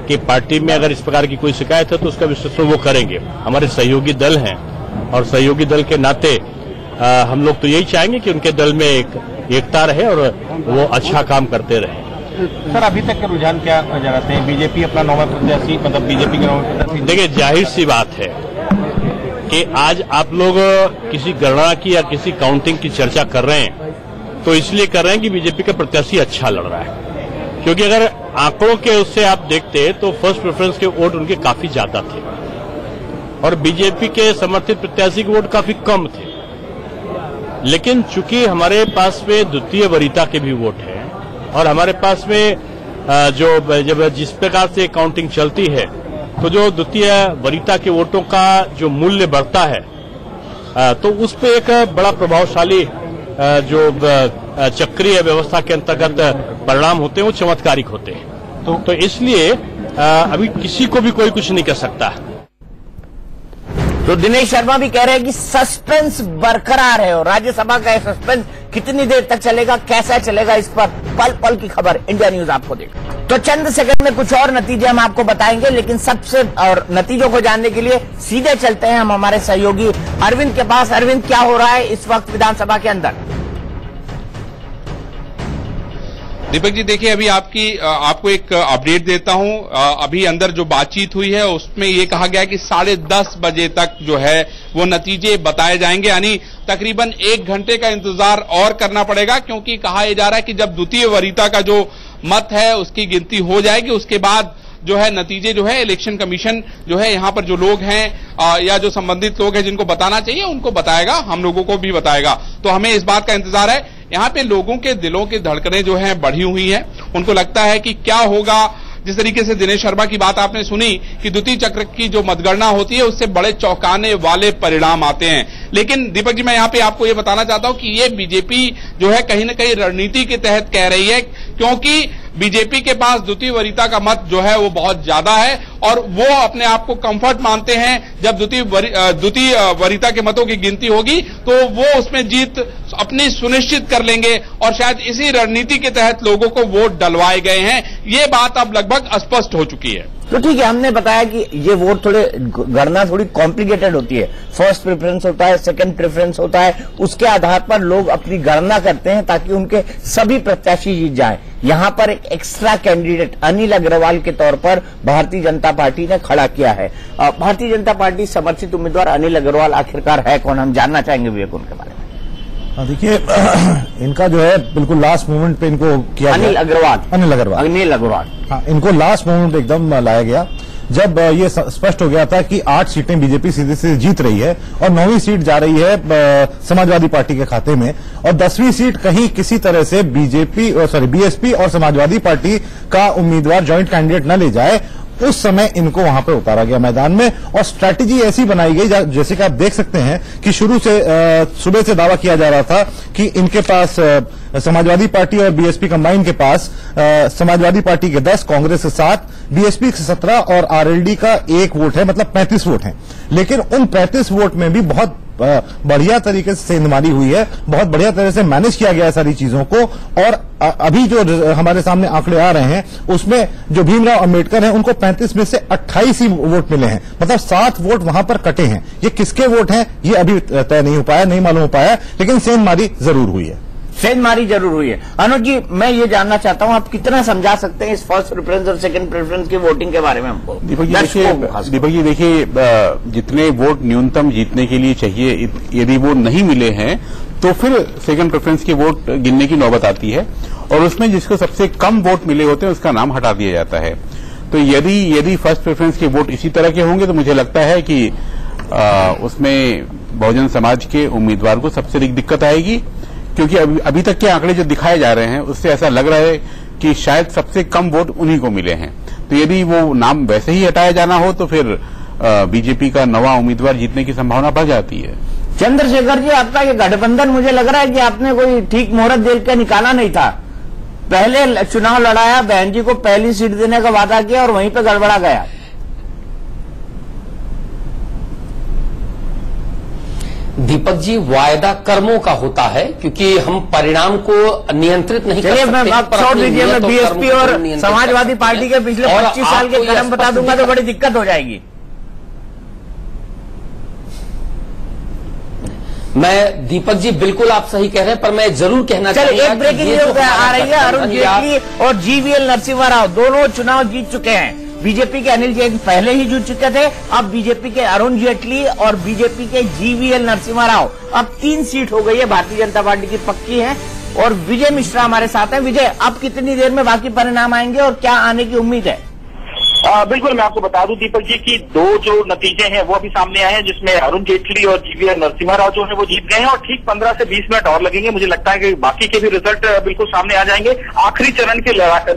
की पार्टी में अगर इस प्रकार की कोई शिकायत है तो उसका विश्लेषण वो करेंगे। हमारे सहयोगी दल हैं और सहयोगी दल के नाते हम लोग तो यही चाहेंगे कि उनके दल में एकता रहे और वो अच्छा काम करते रहे। सर, अभी तक का रुझान क्या नजर आते हैं? बीजेपी अपना नौवा प्रत्याशी, मतलब बीजेपी के नौवा प्रत्याशी। देखिए, जाहिर सी बात है कि आज आप लोग किसी गणना की या किसी काउंटिंग की चर्चा कर रहे हैं तो इसलिए कर रहे हैं कि बीजेपी का प्रत्याशी अच्छा लड़ रहा है, क्योंकि अगर आंकड़ों के उससे आप देखते तो फर्स्ट प्रेफरेंस के वोट उनके काफी ज्यादा थे और बीजेपी के समर्थित प्रत्याशी के वोट काफी कम थे। लेकिन चूंकि हमारे पास में द्वितीय वरीयता के भी वोट है और हमारे पास में जब जिस प्रकार से काउंटिंग चलती है तो जो द्वितीय वरीयता के वोटों का जो मूल्य बढ़ता है तो उस पर एक बड़ा प्रभावशाली जो चक्रीय व्यवस्था के अंतर्गत परिणाम होते हैं वो चमत्कारिक होते हैं। तो इसलिए अभी किसी को भी कोई कुछ नहीं कर सकता। तो दिनेश शर्मा भी कह रहे हैं कि सस्पेंस बरकरार है और राज्यसभा का सस्पेंस कितनी देर तक चलेगा, कैसा चलेगा, इस पर पल पल की खबर इंडिया न्यूज आपको देगा। तो चंद सेकंड में कुछ और नतीजे हम आपको बताएंगे, लेकिन सबसे और नतीजों को जानने के लिए सीधे चलते हैं हम हमारे सहयोगी अरविंद के पास। अरविंद, क्या हो रहा है इस वक्त विधानसभा के अंदर? दीपक जी, देखिए अभी आपको एक अपडेट देता हूं। अभी अंदर जो बातचीत हुई है उसमें ये कहा गया कि 10:30 बजे तक जो है वो नतीजे बताए जाएंगे, यानी तकरीबन 1 घंटे का इंतजार और करना पड़ेगा, क्योंकि कहा यह जा रहा है कि जब द्वितीय वरीयता का जो मत है उसकी गिनती हो जाएगी उसके बाद जो है नतीजे जो है इलेक्शन कमीशन जो है यहाँ पर जो लोग हैं या जो संबंधित लोग हैं जिनको बताना चाहिए उनको बताएगा, हम लोगों को भी बताएगा। तो हमें इस बात का इंतजार है। यहाँ पे लोगों के दिलों की धड़कनें जो हैं बढ़ी हुई हैं, उनको लगता है कि क्या होगा। जिस तरीके से दिनेश शर्मा की बात आपने सुनी कि द्वितीय चक्र की जो मतगणना होती है उससे बड़े चौंकाने वाले परिणाम आते हैं। लेकिन दीपक जी, मैं यहाँ पे आपको ये बताना चाहता हूं कि ये बीजेपी जो है कहीं न कहीं रणनीति के तहत कह रही है, क्योंकि बीजेपी के पास द्वितीय वरीयता का मत जो है वो बहुत ज्यादा है और वो अपने आप को कंफर्ट मानते हैं। जब द्वितीय वरीयता के मतों की गिनती होगी तो वो उसमें जीत अपनी सुनिश्चित कर लेंगे और शायद इसी रणनीति के तहत लोगों को वोट डलवाए गए हैं। ये बात अब लगभग स्पष्ट हो चुकी है। तो ठीक है, हमने बताया कि ये वोट गणना थोड़ी कॉम्प्लिकेटेड होती है। फर्स्ट प्रेफरेंस होता है, सेकंड प्रेफरेंस होता है, उसके आधार पर लोग अपनी गणना करते हैं ताकि उनके सभी प्रत्याशी जीत जाएं। यहां पर एक एक्स्ट्रा कैंडिडेट अनिल अग्रवाल के तौर पर भारतीय जनता पार्टी ने खड़ा किया है। भारतीय जनता पार्टी समर्थित उम्मीदवार अनिल अग्रवाल आखिरकार है कौन, हम जानना चाहेंगे विवेक उनके बारे में। देखिए, इनका जो है बिल्कुल लास्ट मोमेंट पे इनको किया अनिल अग्रवाल हाँ, इनको लास्ट मोमेंट पे एकदम लाया गया जब ये स्पष्ट हो गया था कि 8 सीटें बीजेपी सीधे से जीत रही है और 9वीं सीट जा रही है समाजवादी पार्टी के खाते में और 10वीं सीट कहीं किसी तरह से बीएसपी और समाजवादी पार्टी का उम्मीदवार ज्वाइंट कैंडिडेट न ले जाए, उस समय इनको वहां पे उतारा गया मैदान में। और स्ट्रैटेजी ऐसी बनाई गई जैसे कि आप देख सकते हैं कि शुरू से सुबह से दावा किया जा रहा था कि इनके पास समाजवादी पार्टी और बीएसपी कंबाइन के पास समाजवादी पार्टी के 10, कांग्रेस के 7, बीएसपी के 17 और आरएलडी का 1 वोट है, मतलब 35 वोट हैं। लेकिन उन 35 वोट में भी बहुत बढ़िया तरीके से सेंधमारी हुई है, बहुत बढ़िया तरह से मैनेज किया गया है सारी चीजों को। और अभी जो हमारे सामने आंकड़े आ रहे हैं उसमें जो भीमराव अंबेडकर हैं उनको 35 में से 28 ही वोट मिले हैं, मतलब 7 वोट वहां पर कटे हैं। ये किसके वोट हैं ये अभी तय नहीं हो पाया, नहीं मालूम हो पाया, लेकिन सेंधमारी जरूर हुई है। अनुज जी, मैं ये जानना चाहता हूं आप कितना समझा सकते हैं इस फर्स्ट प्रेफरेंस और सेकंड प्रेफरेंस की वोटिंग के बारे में हमको? दीपक जी देखिए, जितने वोट न्यूनतम जीतने के लिए चाहिए यदि वो नहीं मिले हैं तो फिर सेकंड प्रेफरेंस के वोट गिनने की नौबत आती है और उसमें जिसको सबसे कम वोट मिले होते हैं उसका नाम हटा दिया जाता है। तो यदि फर्स्ट प्रेफरेंस के वोट इसी तरह के होंगे तो मुझे लगता है कि उसमें बहुजन समाज के उम्मीदवार को सबसे दिक्कत आएगी, क्योंकि अभी तक के आंकड़े जो दिखाए जा रहे हैं उससे ऐसा लग रहा है कि शायद सबसे कम वोट उन्हीं को मिले हैं। तो यदि वो नाम वैसे ही हटाया जाना हो तो फिर बीजेपी का नवा उम्मीदवार जीतने की संभावना बढ़ जाती है। चंद्रशेखर जी, आपका ये गठबंधन मुझे लग रहा है कि आपने कोई ठीक मुहूर्त देख के निकाला नहीं था। पहले चुनाव लड़ाया, बहन जी को पहली सीट देने का वादा किया और वहीं पे गड़बड़ा गया। दीपक जी, वायदा कर्मों का होता है, क्योंकि हम परिणाम को नियंत्रित नहीं कर सकते। छोड़ दीजिए, मैं बीएसपी और समाजवादी पार्टी के पिछले 25 साल के कर्म बता दूंगा तो बड़ी दिक्कत हो जाएगी। मैं दीपक जी बिल्कुल आप सही कह रहे हैं, पर मैं जरूर कहना चाहूंगा एक ब्रेकिंग न्यूज आ रही है। अरुण जेटली और जीवीएल नरसिम्हा राव दोनों चुनाव जीत चुके हैं। बीजेपी के अनिल जैन पहले ही जीत चुके थे, अब बीजेपी के अरुण जेटली और बीजेपी के जीवीएल नरसिम्हा राव, अब 3 सीट हो गई है, भारतीय जनता पार्टी की पक्की है। और विजय मिश्रा हमारे साथ हैं। विजय, अब कितनी देर में बाकी परिणाम आएंगे और क्या आने की उम्मीद है? बिल्कुल, मैं आपको बता दूं दीपक जी की 2 जो नतीजे हैं वो अभी सामने आए हैं, जिसमें अरुण जेटली और जीवीएल नरसिम्हा राव जो है वो जीत गए हैं और ठीक 15 से 20 मिनट और लगेंगे। मुझे लगता है कि बाकी के भी रिजल्ट बिल्कुल सामने आ जाएंगे। आखिरी चरण के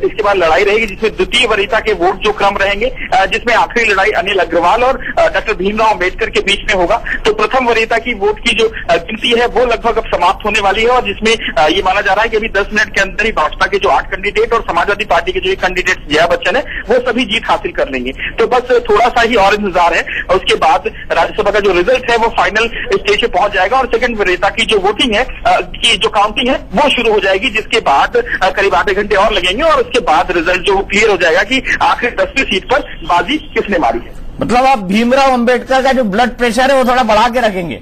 इसके बाद लड़ाई रहेगी, जिसमें द्वितीय वरीयता के वोट जो क्रम रहेंगे, जिसमें आखिरी लड़ाई अनिल अग्रवाल और डॉक्टर भीमराव अम्बेडकर के बीच में होगा। तो प्रथम वरीयता की वोट की जो गिनती है वो लगभग अब समाप्त होने वाली है और जिसमें ये माना जा रहा है कि अभी 10 मिनट के अंदर ही भाजपा के जो 8 कैंडिडेट और समाजवादी पार्टी के जो 1 कैंडिडेट जया बच्चन है वो सभी जीत हासिल कर लेंगे। तो बस थोड़ा सा ही और इंतजार है और उसके बाद राज्यसभा का जो रिजल्ट है वो फाइनल स्टेज पे पहुंच जाएगा और सेकंड वरीयता की जो वोटिंग है की जो काउंटिंग है वो शुरू हो जाएगी, जिसके बाद करीब आधे घंटे और लगेंगे और उसके बाद रिजल्ट जो क्लियर हो जाएगा कि आखिर 10वीं सीट पर बाजी किसने मारी है। मतलब आप भीमराव अम्बेडकर का जो ब्लड प्रेशर है वो थोड़ा बढ़ा के रखेंगे?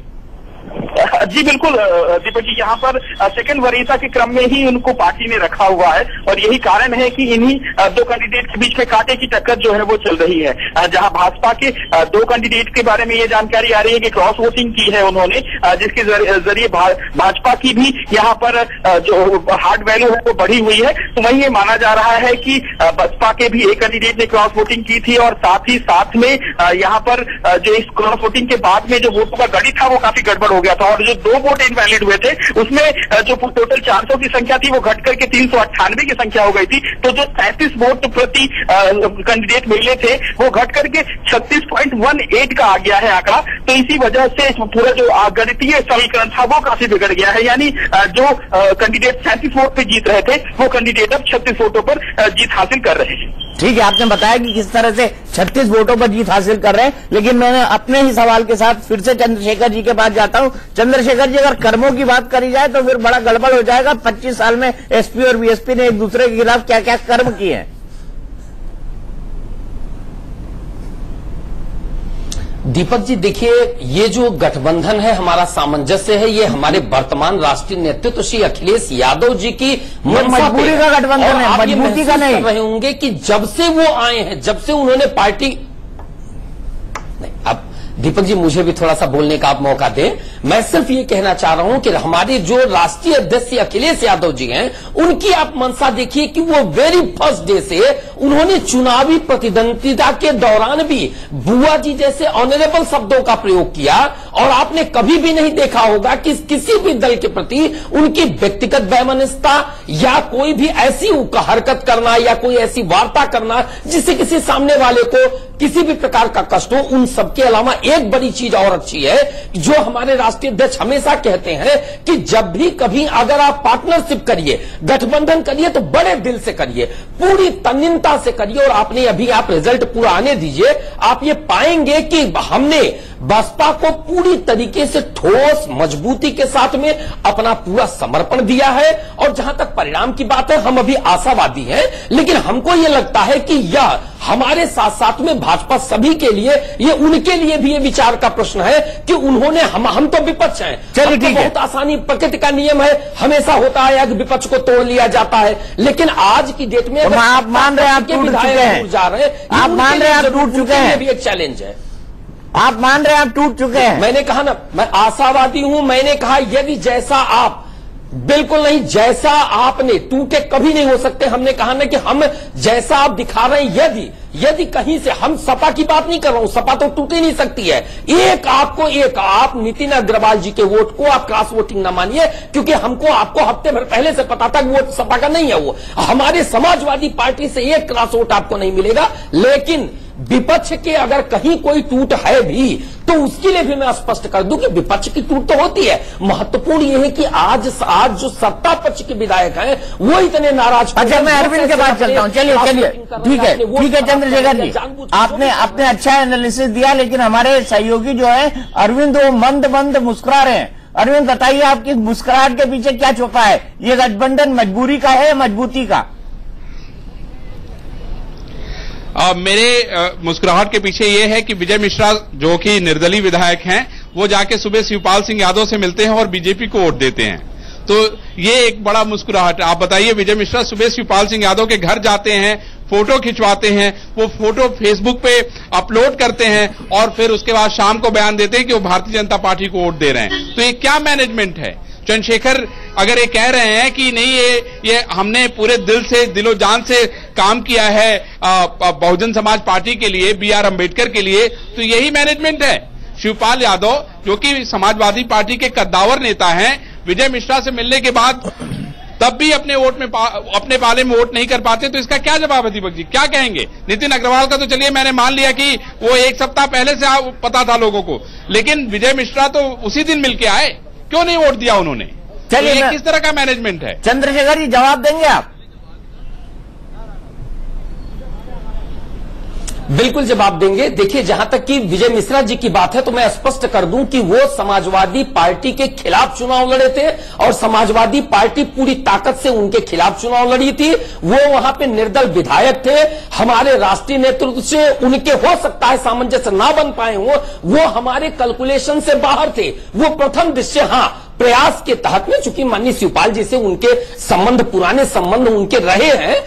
जी बिल्कुल दीपक जी, यहाँ पर सेकंड वरीयता के क्रम में ही उनको पार्टी ने रखा हुआ है और यही कारण है कि इन्हीं 2 कैंडिडेट के बीच में कांटे की टक्कर जो है वो चल रही है। जहां भाजपा के 2 कैंडिडेट के बारे में ये जानकारी आ रही है कि क्रॉस वोटिंग की है उन्होंने, जिसके जरिए भाजपा की भी यहाँ पर जो हार्ड वैल्यू है वो बढ़ी हुई है। तो वही ये माना जा रहा है कि बसपा के भी एक कैंडिडेट ने क्रॉस वोटिंग की थी और साथ में यहाँ पर जो इस क्रॉस वोटिंग के बाद में जो वोटों का गणित था वो काफी गड़बड़ हो गया था और जो 2 वोट इनवैलिड हुए थे उसमें जो टोटल 400 की संख्या थी वो घट करके 398 की संख्या हो गई थी। तो जो 37 वोट प्रति कैंडिडेट मिले थे वो घट करके 36.18 का आ गया है आंकड़ा। तो इसी वजह से पूरा जो गणितीय समीकरण था वो काफी बिगड़ गया है, यानी जो कैंडिडेट 37 वोट पे जीत रहे थे वो कैंडिडेट अब 36 वोटों पर जीत हासिल कर रहे हैं। ठीक है, आपने बताया कि किस तरह से 36 वोटों पर जीत हासिल कर रहे हैं, लेकिन मैं अपने ही सवाल के साथ फिर से चंद्रशेखर जी के पास जाता हूं। चंद्रशेखर जी, अगर कर्मों की बात करी जाए तो फिर बड़ा गड़बड़ हो जाएगा। 25 साल में एसपी और बीएसपी ने एक दूसरे के खिलाफ क्या क्या कर्म किए हैं? दीपक जी देखिए, ये जो गठबंधन है हमारा सामंजस्य है, ये हमारे वर्तमान राष्ट्रीय नेतृत्व श्री अखिलेश यादव जी की मजबूरी का गठबंधन है, मजबूती का नहीं। कर रहे होंगे कि जब से वो आए हैं, जब से उन्होंने पार्टी नहीं, अब दीपक जी मुझे भी थोड़ा सा बोलने का आप मौका दें। मैं सिर्फ ये कहना चाह रहा हूं कि हमारे जो राष्ट्रीय अध्यक्ष अखिलेश यादव जी हैं, उनकी आप मंशा देखिए कि वो वेरी फर्स्ट डे से उन्होंने चुनावी प्रतिद्वंदिता के दौरान भी बुआ जी जैसे ऑनरेबल शब्दों का प्रयोग किया और आपने कभी भी नहीं देखा होगा कि किसी भी दल के प्रति उनकी व्यक्तिगत वैमनस्यता या कोई भी ऐसी हरकत करना या कोई ऐसी वार्ता करना जिससे किसी सामने वाले को किसी भी प्रकार का कष्ट हो। उन सबके अलावा एक बड़ी चीज और अच्छी है जो हमारे राष्ट्रीय अध्यक्ष हमेशा कहते हैं कि जब भी कभी अगर आप पार्टनरशिप करिए, गठबंधन करिए तो बड़े दिल से करिए, पूरी तन्मयता से करिए। और आपने अभी आप रिजल्ट पूरा आने दीजिए, आप ये पाएंगे कि हमने बसपा को पूरी तरीके से ठोस मजबूती के साथ में अपना पूरा समर्पण दिया है। और जहां तक परिणाम की बात है, हम अभी आशावादी हैं, लेकिन हमको यह लगता है कि यह हमारे साथ साथ में भाजपा सभी के लिए, ये उनके लिए भी ये विचार का प्रश्न है कि उन्होंने हम तो विपक्ष हैं, चलिए ठीक है, बहुत आसानी, प्रकृति का नियम है, हमेशा होता है कि विपक्ष को तोड़ लिया जाता है। लेकिन आज की डेट में आप मान रहे हैं आप टूट चुके हैं, जा रहे हैं, आप मान रहे हैं आप टूट चुके हैं, भी एक चैलेंज है। आप मान रहे हैं आप टूट चुके हैं। मैंने कहा ना, मैं आशावादी हूं। मैंने कहा यदि जैसा आप, बिल्कुल नहीं, जैसा आपने टूटे कभी नहीं हो सकते। हमने कहा ना कि हम जैसा आप दिखा रहे हैं, यदि कहीं से, हम सपा की बात नहीं कर रहा हूं, सपा तो टूट ही नहीं सकती है। आप नितिन अग्रवाल जी के वोट को आप क्रॉस वोटिंग ना मानिए, क्योंकि हमको आपको हफ्ते भर पहले से पता था कि वोट सपा का नहीं है। वो हमारे समाजवादी पार्टी से एक क्रॉस वोट आपको नहीं मिलेगा। लेकिन विपक्ष के अगर कहीं कोई टूट है भी तो उसके लिए भी मैं स्पष्ट कर दूं कि विपक्ष की टूट तो होती है। महत्वपूर्ण यह है कि आज जो सत्ता पक्ष के विधायक हैं वो इतने नाराज। अच्छा, मैं अरविंद के बाद चलता हूं। चलिए ठीक है चंद्रशेखर जी, आपने अच्छा एनालिसिस दिया, लेकिन हमारे सहयोगी जो है अरविंद, वो मंद मुस्कुरा रहे हैं। अरविंद बताइए, आपकी मुस्कुराहट के पीछे क्या छुपा है? ये गठबंधन मजबूरी का है या मजबूती का? मेरे मुस्कुराहट के पीछे ये है कि विजय मिश्रा जो कि निर्दलीय विधायक हैं, वो जाके सुबह शिवपाल सिंह यादव से मिलते हैं और बीजेपी को वोट देते हैं। तो ये एक बड़ा मुस्कुराहट है। आप बताइए, विजय मिश्रा सुबह शिवपाल सिंह यादव के घर जाते हैं, फोटो खिंचवाते हैं, वो फोटो फेसबुक पे अपलोड करते हैं और फिर उसके बाद शाम को बयान देते हैं कि वो भारतीय जनता पार्टी को वोट दे रहे हैं। तो ये क्या मैनेजमेंट है? चंद्रशेखर अगर ये कह रहे हैं कि नहीं ये हमने पूरे दिल से दिलो जान से काम किया है बहुजन समाज पार्टी के लिए, BR अम्बेडकर के लिए, तो यही मैनेजमेंट है। शिवपाल यादव जो कि समाजवादी पार्टी के कद्दावर नेता हैं, विजय मिश्रा से मिलने के बाद तब भी अपने पाले में वोट नहीं कर पाते, तो इसका क्या जवाब है दीपक जी? क्या कहेंगे? नितिन अग्रवाल का तो चलिए मैंने मान लिया कि वो एक सप्ताह पहले से पता था लोगों को, लेकिन विजय मिश्रा तो उसी दिन मिलके आए, क्यों नहीं वोट दिया उन्होंने? चलिए, ये किस तरह का मैनेजमेंट है? चंद्रशेखर जी जवाब देंगे आप? बिल्कुल जवाब देंगे। देखिए, जहां तक कि विजय मिश्रा जी की बात है तो मैं स्पष्ट कर दूं कि वो समाजवादी पार्टी के खिलाफ चुनाव लड़े थे और समाजवादी पार्टी पूरी ताकत से उनके खिलाफ चुनाव लड़ी थी। वो वहां पे निर्दल विधायक थे। हमारे राष्ट्रीय नेतृत्व से उनके हो सकता है सामंजस्य ना बन पाए हो, वो हमारे कैलकुलेशन से बाहर थे। वो प्रथम दृश्य प्रयास के तहत में, चूंकि माननीय शिवपाल जी से उनके संबंध, पुराने संबंध उनके रहे हैं,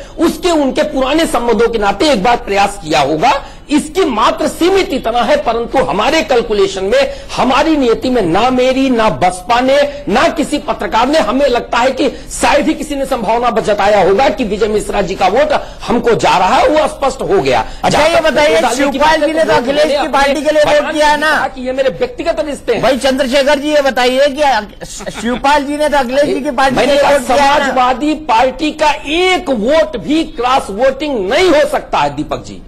उनके पुराने संबंधों के नाते एक बार प्रयास किया होगा। इसकी मात्र सीमित इतना है, परंतु हमारे कैलकुलेशन में, हमारी नियति में ना मेरी, ना बसपा ने, ना किसी पत्रकार ने, हमें लगता है कि शायद ही किसी ने संभावना जताया होगा कि विजय मिश्रा जी का वोट हमको जा रहा है। वो स्पष्ट हो गया। अच्छा, ये बताइए, शिवपाल जी ने तो अखिलेश की पार्टी के लिए वोट किया है ना, कि ये मेरे व्यक्तिगत रिश्ते हैं। भाई चंद्रशेखर जी ये बताइए कि शिवपाल जी ने तो अखिलेश जी की पार्टी के लिए वोट किया है। समाजवादी पार्टी का एक वोट भी क्रॉस वोटिंग नहीं हो सकता है दीपक जी।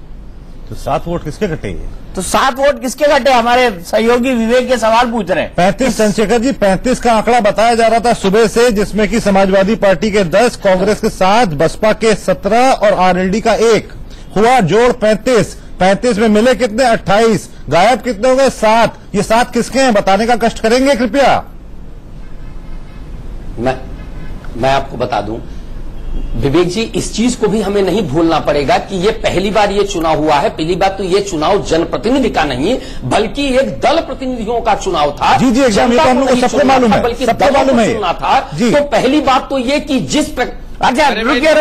तो 7 वोट किसके कटे? तो 7 वोट किसके कटे? हमारे सहयोगी विवेक के सवाल पूछ रहे हैं। 35 चंद्रशेखर जी, 35 का आंकड़ा बताया जा रहा था सुबह से, जिसमें कि समाजवादी पार्टी के 10, कांग्रेस के 7, बसपा के 17 और आरएलडी का 1 हुआ जोड़ 35। 35 में मिले कितने? 28। गायब कितने हो गए? 7। ये 7 किसके हैं बताने का कष्ट करेंगे कृपया? मैं आपको बता दूं विवेक जी, इस चीज को भी हमें नहीं भूलना पड़ेगा कि ये पहली बार ये चुनाव हुआ है। पहली बात तो ये चुनाव जनप्रतिनिधि का नहीं बल्कि एक दल प्रतिनिधियों का चुनाव था। जी जी, एकदम, ये तो हम लोग को सबको मालूम है, बल्कि सबको मालूम है चुनना था। तो पहली बात तो ये कि जिस अच्छा, रुकिए,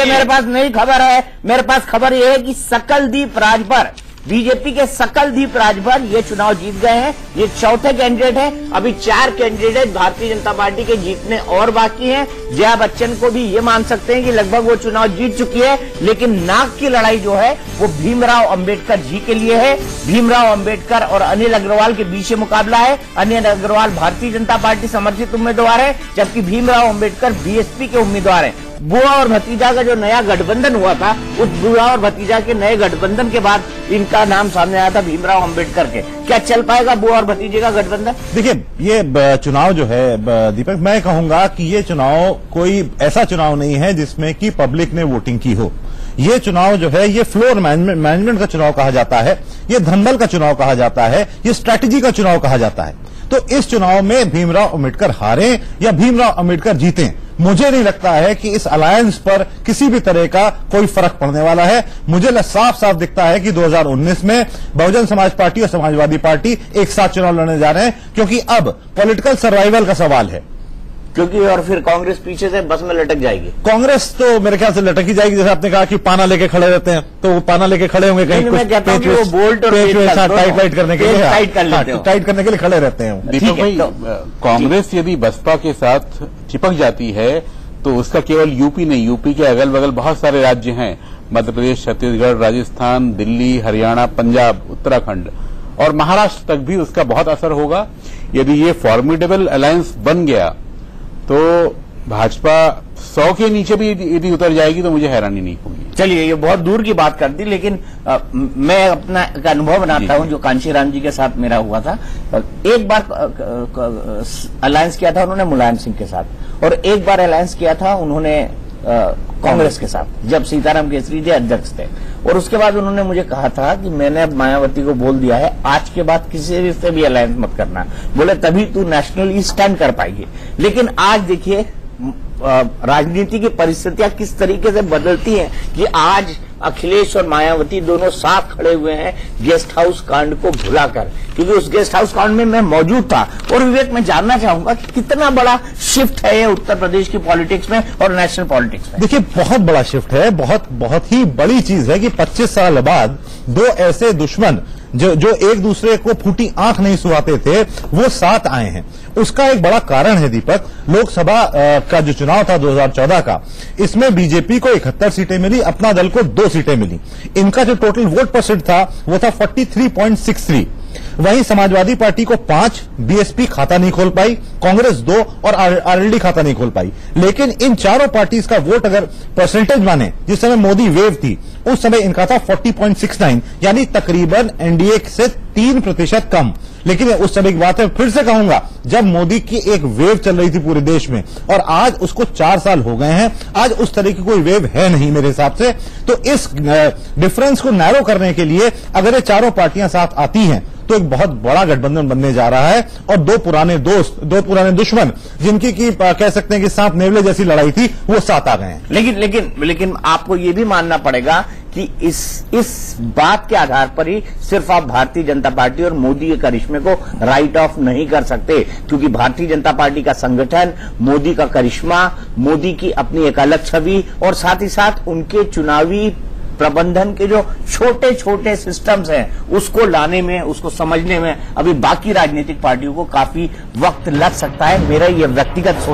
मेरे पास नई खबर है। मेरे पास खबर यह है कि सकलदीप राजभर, बीजेपी के सकलदीप राजभर ये चुनाव जीत गए हैं। ये चौथे कैंडिडेट हैं। अभी 4 कैंडिडेट भारतीय जनता पार्टी के जीतने और बाकी हैं। जया बच्चन को भी ये मान सकते हैं कि लगभग वो चुनाव जीत चुकी है, लेकिन नाक की लड़ाई जो है वो भीमराव अंबेडकर जी के लिए है। भीमराव अंबेडकर और अनिल अग्रवाल के बीच मुकाबला है। अनिल अग्रवाल भारतीय जनता पार्टी समर्थित उम्मीदवार है, जबकि भीमराव अंबेडकर बीएसपी के उम्मीदवार हैं। बुआ और भतीजा का जो नया गठबंधन हुआ था, उस बुआ और भतीजा के नए गठबंधन के बाद इनका नाम सामने आया था भीमराव अंबेडकर के। क्या चल पाएगा बुआ और भतीजे का गठबंधन? देखिए, ये चुनाव जो है दीपक, मैं कहूंगा कि ये चुनाव कोई ऐसा चुनाव नहीं है जिसमें कि पब्लिक ने वोटिंग की हो। ये चुनाव जो है ये फ्लोर मैनेजमेंट का चुनाव कहा जाता है, ये धनबल का चुनाव कहा जाता है, ये स्ट्रैटेजी का चुनाव कहा जाता है। तो इस चुनाव में भीमराव अंबेडकर हारे या भीमराव अंबेडकर जीते, मुझे नहीं लगता है कि इस अलायंस पर किसी भी तरह का कोई फर्क पड़ने वाला है। मुझे साफ साफ दिखता है कि 2019 में बहुजन समाज पार्टी और समाजवादी पार्टी एक साथ चुनाव लड़ने जा रहे हैं, क्योंकि अब पॉलिटिकल सर्वाइवल का सवाल है। क्योंकि और फिर कांग्रेस पीछे से बस में लटक जाएगी। कांग्रेस तो मेरे ख्याल से लटक ही जाएगी। जैसे आपने कहा कि पाना लेके खड़े रहते हैं, तो वो पाना लेके खड़े होंगे कहीं कुछ बोल्ट और टाइट करने के लिए, टाइट करने के लिए खड़े रहते हैं। दीपक भाई, कांग्रेस यदि बसपा के साथ चिपक जाती है तो उसका केवल यूपी नहीं, यूपी के अगल बगल बहुत सारे राज्य हैं, मध्य प्रदेश, छत्तीसगढ़, राजस्थान, दिल्ली, हरियाणा, पंजाब, उत्तराखंड और महाराष्ट्र तक भी उसका बहुत असर होगा। यदि ये फॉर्मिडेबल अलायंस बन गया तो भाजपा 100 के नीचे भी यदि उतर जाएगी तो मुझे हैरानी नहीं होगी। चलिए, ये बहुत दूर की बात कर दी, लेकिन मैं अपना एक अनुभव बनाता हूं जो कांशीराम जी के साथ मेरा हुआ था। एक बार अलायंस किया था उन्होंने मुलायम सिंह के साथ, और एक बार अलायंस किया था उन्होंने कांग्रेस के साथ, जब सीताराम केसरी जी अध्यक्ष थे। और उसके बाद उन्होंने मुझे कहा था कि मैंने अब मायावती को बोल दिया है, आज के बाद किसी से भी अलायंस मत करना, बोले तभी तू नेशनली स्टैंड कर पाएगी। लेकिन आज देखिए राजनीति की परिस्थितियां किस तरीके से बदलती हैं कि आज अखिलेश और मायावती दोनों साथ खड़े हुए हैं गेस्ट हाउस कांड को भुलाकर, क्योंकि उस गेस्ट हाउस कांड में मैं मौजूद था। और विवेक, मैं जानना चाहूंगा कि कितना बड़ा शिफ्ट है ये उत्तर प्रदेश की पॉलिटिक्स में और नेशनल पॉलिटिक्स में। देखिए, बहुत बड़ा शिफ्ट है, बहुत ही बड़ी चीज है कि 25 साल बाद दो ऐसे दुश्मन जो एक दूसरे को फूटी आंख नहीं सुहाते थे, वो साथ आए हैं। उसका एक बड़ा कारण है दीपक, लोकसभा का जो चुनाव था 2014 का, इसमें बीजेपी को 71 सीटें मिली, अपना दल को 2 सीटें मिली। इनका जो टोटल वोट परसेंट था वो था 43.63। वहीं समाजवादी पार्टी को 5, बीएसपी खाता नहीं खोल पाई, कांग्रेस 2 और आरएलडी खाता नहीं खोल पाई। लेकिन इन चारों पार्टीज का वोट अगर परसेंटेज माने, जिस समय मोदी वेव थी उस समय इनका था 40.69, यानी तकरीबन एनडीए से 3% कम। लेकिन उस समय की बात है, फिर से कहूंगा, जब मोदी की एक वेव चल रही थी पूरे देश में, और आज उसको 4 साल हो गए हैं, आज उस तरह की कोई वेव है नहीं मेरे हिसाब से। तो इस डिफरेंस को नैरो करने के लिए अगर ये चारों पार्टियां साथ आती हैं तो एक बहुत बड़ा गठबंधन बनने जा रहा है, और दो पुराने दुश्मन जिनकी की कह सकते हैं कि सांप नेवले जैसी लड़ाई थी, वो साथ आ गए हैं। लेकिन आपको ये भी मानना पड़ेगा कि इस बात के आधार पर ही सिर्फ आप भारतीय जनता पार्टी और मोदी के करिश्मे को राइट ऑफ नहीं कर सकते, क्योंकि भारतीय जनता पार्टी का संगठन, मोदी का करिश्मा, मोदी की अपनी एक अलग छवि, और साथ ही साथ उनके चुनावी प्रबंधन के जो छोटे छोटे सिस्टम्स हैं, उसको लाने में, उसको समझने में अभी बाकी राजनीतिक पार्टियों को काफी वक्त लग सकता है। मेरा ये व्यक्तिगत सोच